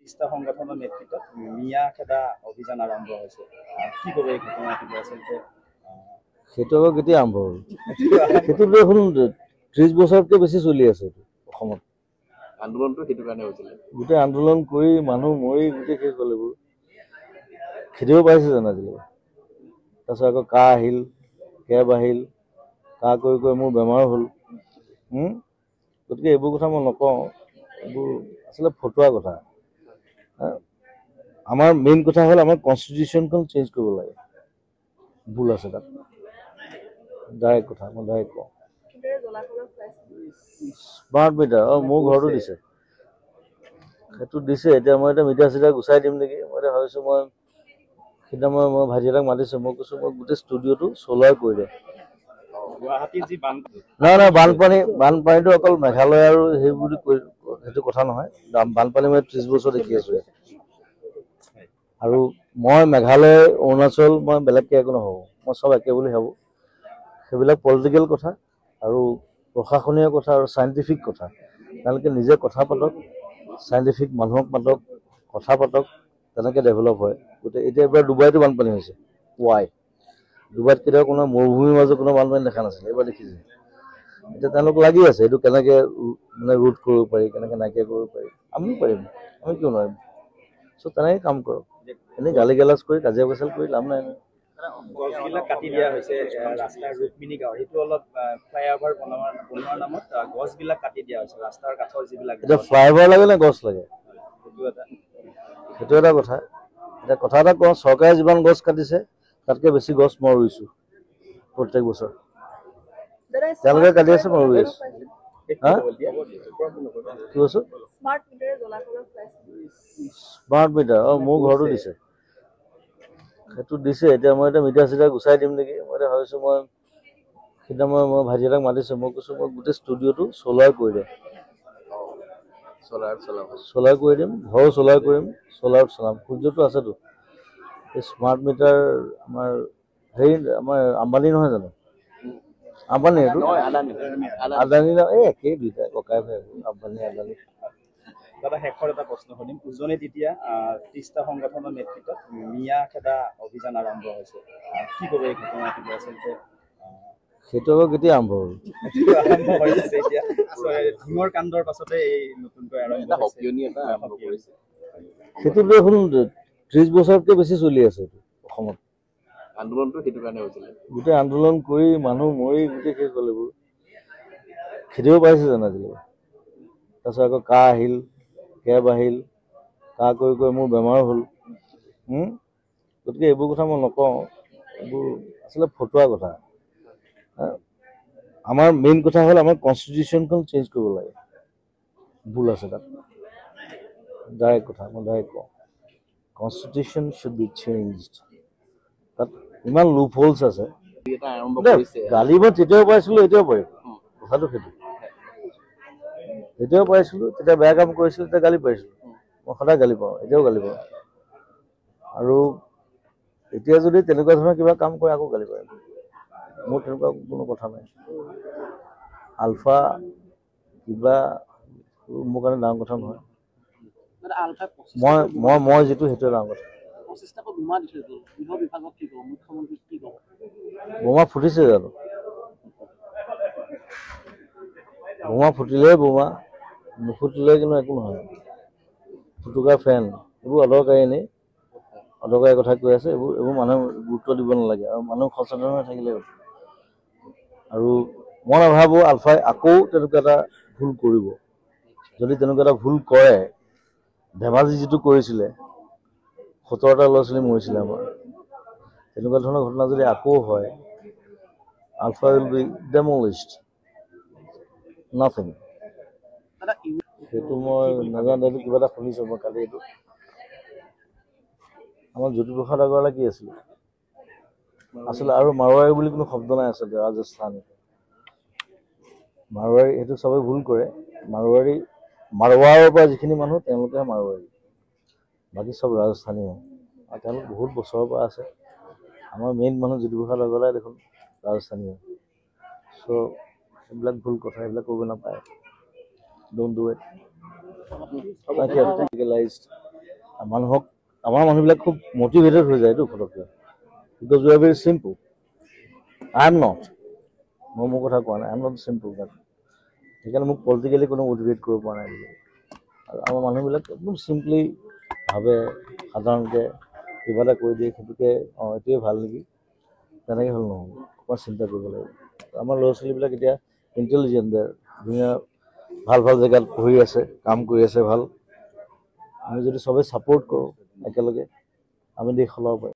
তিস্তা সংগঠনৰ নেতৃত্বত মিয়া খেদা অভিযান আৰম্ভ হৈছে। কি ক'ব এই ঘটনাটো আচলতে? সেইটো আকৌ কেতিয়া আৰম্ভ হ'ল? সেইটো দেখোন 30 বছৰতকৈ বেছি চলি আছে অসমত। আন্দোলনটো সেইটো কাৰণে হৈছিলে। গোটেই আন্দোলন কৰি মানুহ মৰি গোটেই শেষ হ'ল। এইবোৰ খেদিব পাৰিছে জানো আজিলৈকে? তাৰপিছত আকৌ কাহ আহিল, কেব আহিল, কাহ কৰি কৰি মোৰ বেমাৰ হ'ল। গতিকে এইবোৰ কথা মই নকওঁ, এইবোৰ আচলতে ফটুৱা কথা। আমাৰ মেইন কথা হ'ল আমাৰ কনষ্টিটিউশ্যনখন চেঞ্জ কৰিব লাগে। ভুল আছে তাত, ডাইৰেক্ট কথা, মই ডাইৰেক্ট কওঁ। স্মাৰ্ট মিটাৰ মোৰ ঘৰতো দিছে, সেইটো দিছে। এতিয়া মই মিটাৰ চিটাৰ গুচাই দিম নেকি? মই এতিয়া ভাবিছোঁ, মই সেইদিনা মই ভাইটি এটাক মাতিছোঁ, মই কৈছোঁ মই গোটেই ষ্টুডিঅ'টো চ'লাৰ কৰি দে। নাই বানপানীটো অকল মেঘালয় আৰু সেইবোৰ সেইটো কথা নহয়। বানপানী মই 30 বছৰ দেখি আছোঁ। আৰু মই মেঘালয়, অৰুণাচল, মই বেলেগকৈ একো নহ'ব, মই চব একে বুলি ভাবোঁ। সেইবিলাক পলিটিকেল কথা আৰু প্ৰশাসনীয় কথা আৰু চাইণ্টিফিক কথা। তেওঁলোকে নিজে কথা পাতক, চাইণ্টিফিক মানুহক মাতক, কথা পাতক, তেনেকৈ ডেভেলপ হয়। গতিকে এতিয়া এইবাৰ ডুবাইতো বানপানী হৈছে। ৱাই? ডুবাইত কেতিয়াবা কোনো মৰুভূমিৰ মাজত কোনো বানপানী দেখা নাছিলে, এইবাৰ দেখিছে। এতিয়া তেওঁলোক লাগি আছে, এইটো কেনেকৈ মানে ৰোধ কৰিব পাৰি, কেনেকৈ নাইকিয়া কৰিব পাৰি। আমিও পাৰিম, আমি কিয় নোৱাৰিম? চ' তেনেকৈ কাম কৰক। এনেই গালি গালাজ কৰি কাজিয়া পেচাল কৰি লাভ নাই। গছবিলাক কাটি দিয়া হৈছে ৰাস্তাৰ ৰুক্মিণী গাঁও, সেইটো অলপ ফ্লাইঅভাৰ বনোৱাৰ নামত গছবিলাক কাটি দিয়া হৈছে ৰাস্তাৰ কাষৰ যিবিলাক। এতিয়া ফ্লাইঅভাৰ লাগে নে গছ লাগে? সেইটো এটা কথা। এতিয়া কথা এটা কওঁ, চৰকাৰে যিমান গছ কাটিছে তাতকৈ বেছি গছ মই ৰুইছোঁ প্ৰত্যেক বছৰ। তেওঁলোকে কাটি আছে, মই ৰুই আছোঁ। হা কি কৈছোঁ? স্মাৰ্ট মিটাৰ মোৰ ঘৰতো দিছে, সেইটো দিছে। এতিয়া মই মিটাৰ চিটাৰ গুচাই দিম নেকি? মই এতিয়া ভাবিছোঁ, মই সেইদিনা মই ভাইটি এটাক মাতিছোঁ, মই কৈছোঁ মই গোটেই ষ্টুডিঅ'টো চ'লাৰ কৰি দে। চ'লাৰ কৰি দিম, ঘৰো চ'লাৰ কৰিম, চ'লাৰত চলাম। সূৰ্যটো আছেতো। এই স্মাৰ্ট মিটাৰ আমাৰ হেৰি, আমাৰ আম্বানী নহয় জানো? আম্বানী এইটো আদানী, এই একেই দুইটা ককাই ভাই, আম্বানী আদানী। দাদা, শেষৰ এটা প্ৰশ্ন সুধিম। উজনিত এতিয়া তিস্তা সংগঠনৰ নেতৃত্বত মিয়া খেদা অভিযান আৰম্ভ হৈছে। কি ক'ব এই ঘটনাটো আচলতে? সেইটো আকৌ কেতিয়া আৰম্ভ হ'ল? এতিয়া ধিঙৰ কাণ্ডৰ পাছতে এই নতুনকৈ আৰম্ভ কৰিছে। সেইটো দেখোন 30 বছৰতকৈ বেছি চলি আছে অসমত। আন্দোলনটো সেইটো কাৰণে হৈছিলে। গোটেই আন্দোলন কৰি মানুহ মৰি গোটেই শেষ হ'ল। এইবোৰ খেদিব পাৰিছে জানো আজিলৈকে? তাৰপিছত আকৌ কাহ আহিল, কেব আহিল, কাহ কৰি কৰি মোৰ বেমাৰ হ'ল। গতিকে এইবোৰ কথা মই নকওঁ, এইবোৰ আচলতে ফটুৱা কথা। আমাৰ মেইন কথা হ'ল আমাৰ কনষ্টিটিউশ্যনখন চেঞ্জ কৰিব লাগে। ভুল আছে তাত, ডাইৰেক্ট কথা, মই ডাইৰেক্ট কওঁ। Constitution should be changed. তাত ইমান লুপ হোলছ আছে। গালি মই তেতিয়াও পাইছিলোঁ, এতিয়াও পাৰিম। কথাটো সেইটো। তেতিয়াও পাইছিলোঁ, তেতিয়া বেয়া কাম কৰিছিলোঁ, তেতিয়া গালি পাৰিছিলোঁ। মই সদায় গালি পাওঁ, এতিয়াও গালি পাওঁ। আৰু এতিয়া যদি তেনেকুৱা ধৰণৰ কিবা কাম কৰে, আকৌ গালি পাৰিম। মোৰ তেনেকুৱা কোনো কথা নাই। আলফা কিবা মোৰ কাৰণে ডাঙৰ কথা নহয়। মই যিটো সেইটোৱে ডাঙৰ কথা। বোমা ফুটিছে জানো? বোমা ফুটিলেই বোমা, নুফুটিলে কিন্তু একো নহয়। ফুটুকাৰ ফেন, এইবোৰ অদৰকাৰী। এনেই অদৰকাৰী কথা কৈ আছে। এইবোৰ মানুহে গুৰুত্ব দিব নালাগে, আৰু মানুহ সচেতন হৈ থাকিলে হ'ল। আৰু মই নাভাবোঁ আলফাই আকৌ তেনেকুৱা এটা ভুল কৰিব। যদি তেনেকুৱা এটা ভুল কৰে, ধেমাজি যিটো কৰিছিলে, 17টা ল'ৰা ছোৱালী মৰিছিলে আমাৰ, তেনেকুৱা ধৰণৰ ঘটনা যদি আকৌ হয়, আলফা উইল বি ডেমলিছড। নাথিং। সেইটো মই নাজানো, এইটো কিবা এটা শুনিছোঁ মই কালি। এইটো আমাৰ জ্যোতিপ্ৰসাদ আগৰৱালা কি আছিলে আচলতে, আৰু মাৰোৱাৰী বুলি কোনো শব্দ নাই আচলতে। ৰাজস্থানী মাৰোৱাৰী, সেইটো চবেই ভুল কৰে। মাৰোৱাৰৰ পৰা যিখিনি মানুহ, তেওঁলোকেহে মাৰোৱাৰী, বাকী চব ৰাজস্থানী হয়। আৰু তেওঁলোক বহুত বছৰৰ পৰা আছে। আমাৰ মেইন মানুহ জ্যোতিপ্ৰসাদ আগৰৱালাই দেখোন ৰাজস্থানী হয়। চ' এইবিলাক ভুল কথা, এইবিলাক কৰিব নাপায়। Don't do it. মানুহক আমাৰ মানুহবিলাক খুব মটিভেটেড হৈ যায়তো ফটককৈ because you are very simple I am not মই মোৰ কথা কোৱা নাই আই এম নট চিম্পল সেইকাৰণে মোক পলিটিকেলি কোনো মটিভেট কৰিব পৰা নাই বুলি আৰু আমাৰ মানুহবিলাক একদম চিম্পলি ভাবে সাধাৰণতে কিবা এটা কৈ দিয়ে সেইটোকে এইটোৱে ভাল নেকি তেনেকৈ হ'ল নহ'ব অকণমান চিন্তা কৰিব লাগিব আমাৰ ল'ৰা ছোৱালীবিলাক এতিয়া ইণ্টেলিজেণ্ট ধুনীয়া ভাল ভাল জেগাত পঢ়ি আছে কাম কৰি আছে ভাল আমি যদি চবেই ছাপোৰ্ট কৰোঁ একেলগে আমি দেশ সলাব পাৰিম